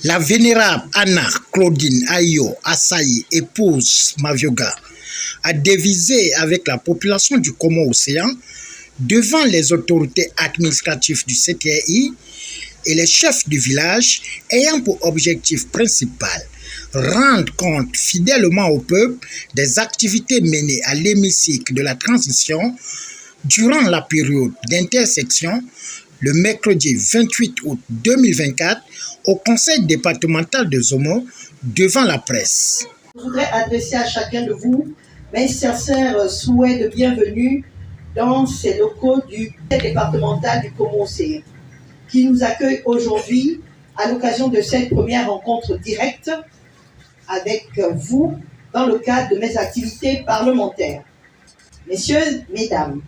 La vénérable Anna Claudine Ayo Asayi, épouse Mavioga, a dévisé avec la population du Congo-Océan devant les autorités administratives du CTI et les chefs du village ayant pour objectif principal rendre compte fidèlement au peuple des activités menées à l'hémicycle de la transition durant la période d'intersection le mercredi 28 août 2024 au conseil départemental de Zomo devant la presse. Je voudrais adresser à chacun de vous mes sincères souhaits de bienvenue dans ces locaux du départemental du Congo-Océan qui nous accueille aujourd'hui à l'occasion de cette première rencontre directe avec vous dans le cadre de mes activités parlementaires. Messieurs, mesdames,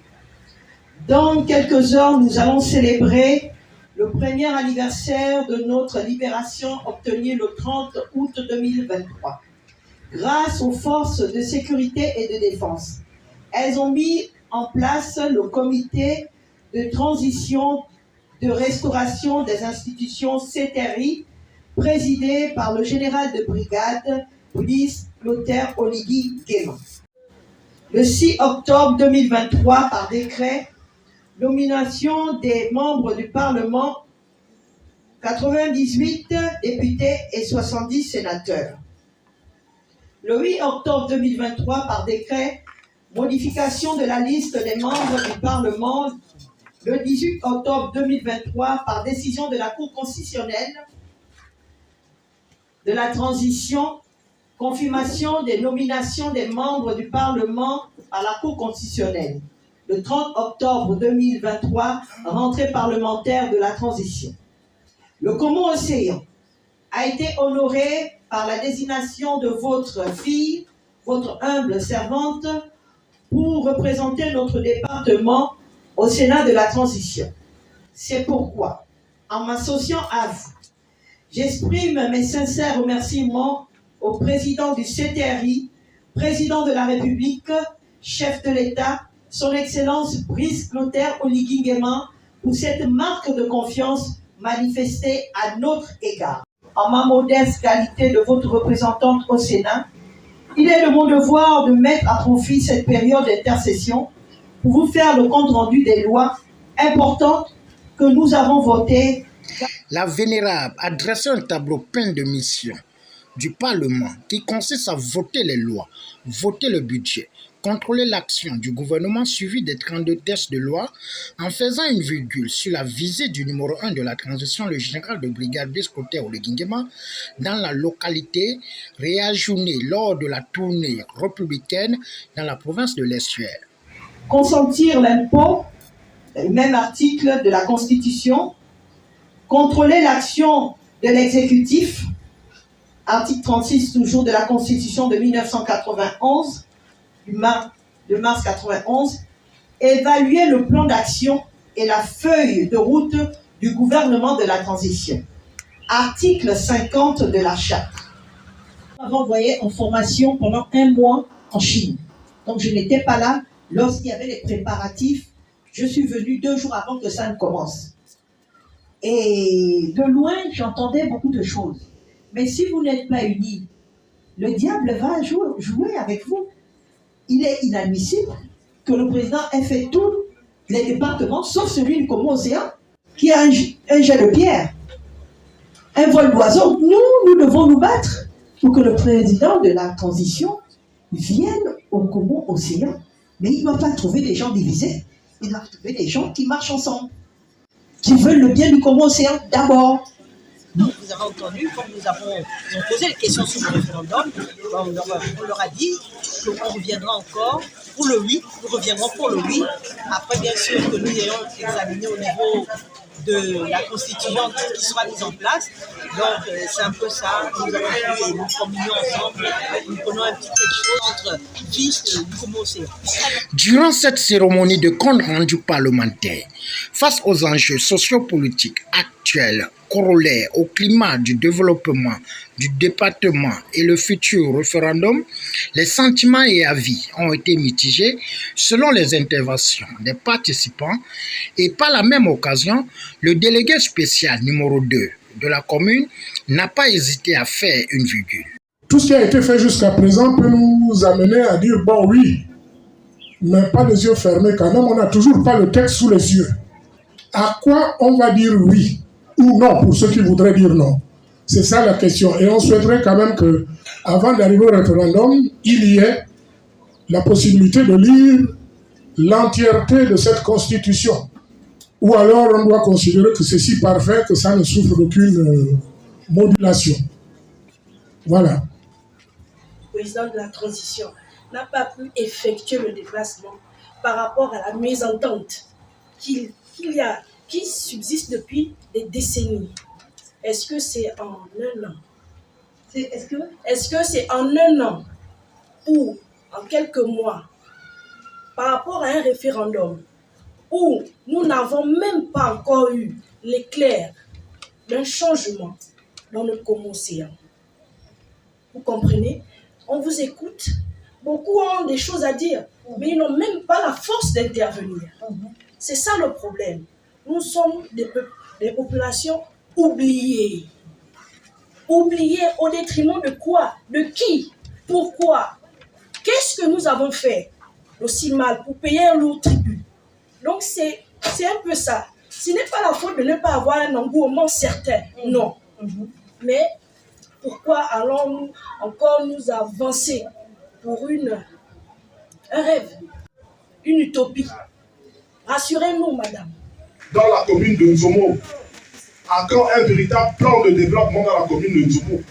dans quelques heures, nous allons célébrer le premier anniversaire de notre libération obtenue le 30 août 2023. Grâce aux forces de sécurité et de défense, elles ont mis en place le comité de transition de restauration des institutions CTRI, présidé par le général de brigade Brice Clotaire Oligui Nguema. Le 6 octobre 2023, par décret, nomination des membres du Parlement, 98 députés et 70 sénateurs. Le 8 octobre 2023, par décret, modification de la liste des membres du Parlement. Le 18 octobre 2023, par décision de la Cour constitutionnelle de la transition, confirmation des nominations des membres du Parlement par la Cour constitutionnelle. Le 30 octobre 2023, rentrée parlementaire de la transition. Le Congo-Océan a été honoré par la désignation de votre fille, votre humble servante, pour représenter notre département au Sénat de la transition. C'est pourquoi, en m'associant à vous, j'exprime mes sincères remerciements au président du CTRI, président de la République, chef de l'État, son Excellence Brice Clotaire Oligui Nguema, pour cette marque de confiance manifestée à notre égard. En ma modeste qualité de votre représentante au Sénat, il est de mon devoir de mettre à profit cette période d'intercession pour vous faire le compte-rendu des lois importantes que nous avons votées. La vénérable a dressé un tableau plein de missions du Parlement qui consiste à voter les lois, voter le budget, contrôler l'action du gouvernement suivi des 32 textes de loi en faisant une virgule sur la visée du numéro 1 de la transition, le général de brigade Brice Clotaire Oligui Nguema, dans la localité réajournée lors de la tournée républicaine dans la province de l'Estuaire. Consentir l'impôt, le même article de la Constitution, contrôler l'action de l'exécutif, article 36 toujours de la Constitution de 1991, de mars 1991, évaluer le plan d'action et la feuille de route du gouvernement de la transition. Article 50 de la charte. Nous avons envoyé en formation pendant 1 mois en Chine. Donc je n'étais pas là lorsqu'il y avait les préparatifs. Je suis venu 2 jours avant que ça ne commence. Et de loin, j'entendais beaucoup de choses. Mais si vous n'êtes pas unis, le diable va jouer avec vous. Il est inadmissible que le président ait fait tous les départements, sauf celui du Congo-Océan, qui a un jet de pierre, un vol d'oiseau. Nous devons nous battre pour que le président de la transition vienne au Congo-Océan. Mais il ne doit pas trouver des gens divisés. Il doit trouver des gens qui marchent ensemble, qui veulent le bien du Congo-Océan d'abord. Donc, vous avez entendu, comme ils ont posé les questions sur le référendum, on leur a dit qu'on reviendra encore pour le oui, nous reviendrons pour le oui. Après, bien sûr, que nous ayons examiné au niveau de la constituante qui sera mise en place. Donc, c'est un peu ça. Nous avons pu et nous communions ensemble. Nous prenons un petit quelque chose entre fils du Congo-Océan. Durant cette cérémonie de compte rendu parlementaire, face aux enjeux sociopolitiques actuels, corollaires au climat du développement du département et le futur référendum, les sentiments et avis ont été mitigés selon les interventions des participants et par la même occasion, le délégué spécial numéro 2 de la commune n'a pas hésité à faire une virgule. Tout ce qui a été fait jusqu'à présent peut nous amener à dire bon oui, mais pas les yeux fermés quand même, on n'a toujours pas le texte sous les yeux. À quoi on va dire oui ou non pour ceux qui voudraient dire non? C'est ça la question. Et on souhaiterait quand même que, avant d'arriver au référendum, il y ait la possibilité de lire l'entièreté de cette constitution. Ou alors on doit considérer que c'est si parfait que ça ne souffre d'aucune modulation. Voilà. Le président de la transition n'a pas pu effectuer le déplacement par rapport à la mésentente qui subsiste depuis des décennies. Est-ce que c'est en un an? Est-ce que c'est en un an ou en quelques mois par rapport à un référendum où nous n'avons même pas encore eu l'éclair d'un changement dans le Congo-Océan? Vous comprenez? On vous écoute, beaucoup ont des choses à dire, mais ils n'ont même pas la force d'intervenir. C'est ça le problème. Nous sommes des populations oubliées. Oubliées au détriment de quoi? De qui? Pourquoi? Qu'est-ce que nous avons fait aussi mal pour payer un lourd tribut? Donc c'est un peu ça. Ce n'est pas la faute de ne pas avoir un engouement certain, non. Mais pourquoi allons-nous encore nous avancer pour un rêve, une utopie? Rassurez-nous, madame. Dans la commune de Nzomo, encore un véritable plan de développement dans la commune de Nzomo.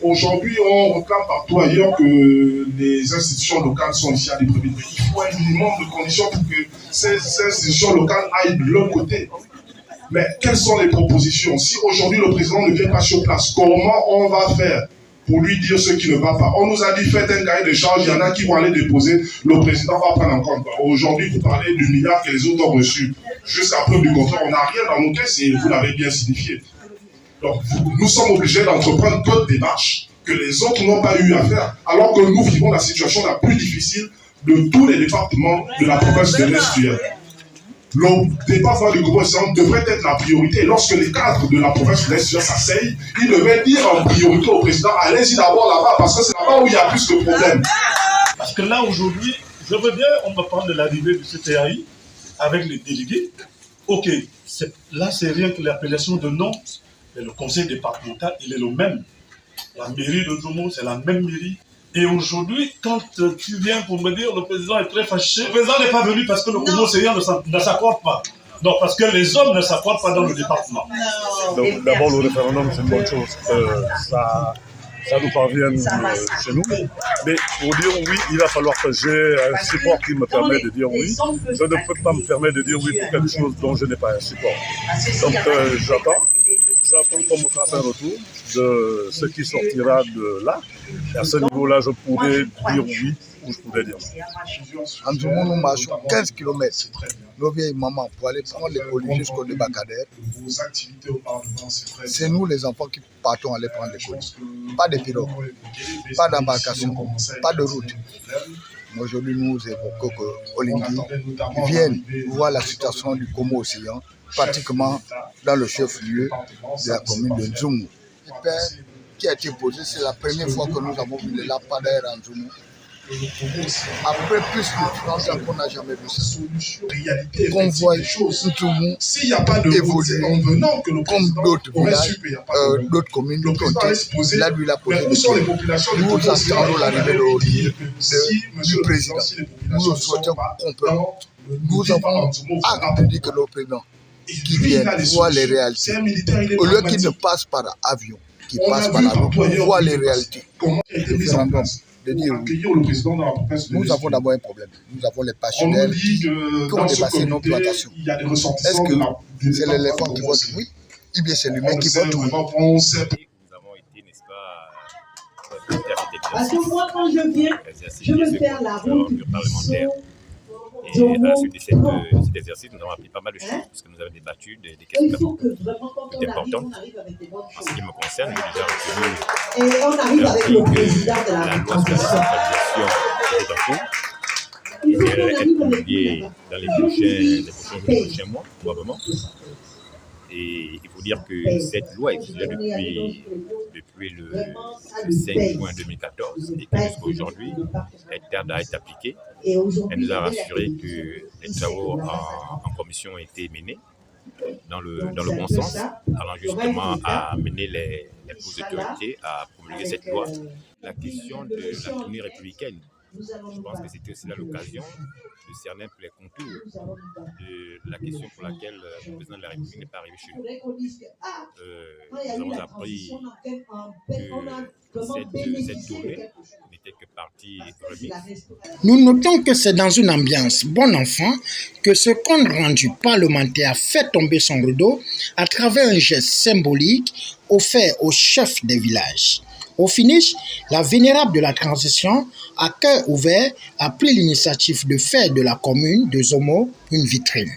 Aujourd'hui, on réclame partout ailleurs que les institutions locales sont ici à Libreville. Il faut un minimum de conditions pour que ces institutions locales aillent de l'autre côté. Mais quelles sont les propositions? Si aujourd'hui le président ne vient pas sur place, comment on va faire pour lui dire ce qui ne va pas? On nous a dit faites un cahier de charge, il y en a qui vont aller déposer, le président va prendre en compte. Aujourd'hui, vous parlez du milliard que les autres ont reçu. Jusqu'à preuve du contraire, on n'a rien dans nos caisses et vous l'avez bien signifié. Donc, nous sommes obligés d'entreprendre d'autres démarches que les autres n'ont pas eu à faire, alors que nous vivons la situation la plus difficile de tous les départements de la province de l'Est. Le département du Congo-Océan devrait être la priorité. Lorsque les cadres de la province de l'Est s'asseyent, ils devaient dire en priorité au président, allez-y d'abord là-bas, parce que c'est là-bas où il y a plus de problèmes. Parce que là, aujourd'hui, je veux bien, on va prendre l'arrivée du CTAI avec les délégués. Ok, là, c'est rien que l'appellation de nom, mais le conseil départemental, il est le même. La mairie de Nzomo, c'est la même mairie. Et aujourd'hui, quand tu viens pour me dire le président est très fâché, le président n'est pas venu parce que le Congo-Océan ne s'accorde pas. Non, parce que les hommes ne s'accordent pas dans le département. Donc d'abord, le référendum, c'est une bonne chose. Ça nous parvient chez nous. Mais pour dire oui, il va falloir que j'ai un support qui me permet de dire oui. Je ne peux pas me permettre de dire oui pour quelque chose dont je n'ai pas un support. Donc j'attends qu'on me fasse un retour de ce qui sortira de là. Et à ce niveau-là, je pourrais dire oui ou je pourrais dire non. En Nzomo, nous marchons 15 km. Nos vieilles mamans pour aller prendre les colis jusqu'au Débacadère. C'est nous les enfants qui partons aller prendre les colis. Pas de pirogue, pas d'embarcation, pas de route. Aujourd'hui, nous évoquons que Olingi viennent voir la situation du Congo-Océan, pratiquement dans le chef-lieu de la commune de Nzomo. Le père qui a été posé, c'est la première fois que nous avons vu les lampadaires en Nzomo. Après plus de 30 ans qu'on n'a jamais vu ça. Qu'on voit Nzomo évoluer comme d'autres villages, d'autres communes, d'autres comtés. Là, lui, il a posé nous attendons l'arrivée du président. Nous le souhaitons complètement. Nous avons hâte de dire que le président qui viennent voir les réalités. Au lieu qu'ils ne passent par avion, qu'ils passent par la route, voir les réalités. De dire oui. Nous avons d'abord un problème. Nous avons les passionnels qui ont dépassé nos plantations. Est-ce que c'est l'éléphant qui vote oui ou bien c'est l'humain qui vote oui? Nous avons été, n'est-ce pas, Parce que moi, quand je viens, je veux faire la route parlementaire. Et à la suite de cet exercice, nous avons appris pas mal de choses, parce que nous avons débattu des questions importantes. En ce qui me concerne, j'ai déjà retenu la loi sur la décentralisation est en cours. Et elle va être publiée dans les prochains mois, probablement. Et il faut dire que cette loi existe depuis le 5 juin 2014 et que jusqu'à aujourd'hui, elle tarde à être appliquée. Elle nous a rassuré que les travaux en commission ont été menés dans le bon sens, allant justement à amener les autorités à promulguer cette loi. La question de la tenue républicaine, je pense que c'était aussi là l'occasion de cerner un peu les contours de la question pour laquelle le président de la République n'est pas arrivé chez nous. Nous avons appris que cette tournée n'était que partie remise. Nous notons que c'est dans une ambiance bon enfant que ce compte rendu parlementaire fait tomber son rideau à travers un geste symbolique offert au chef des villages. Au finish, la vénérable de la transition, à cœur ouvert, a pris l'initiative de faire de la commune de Zomo une vitrine.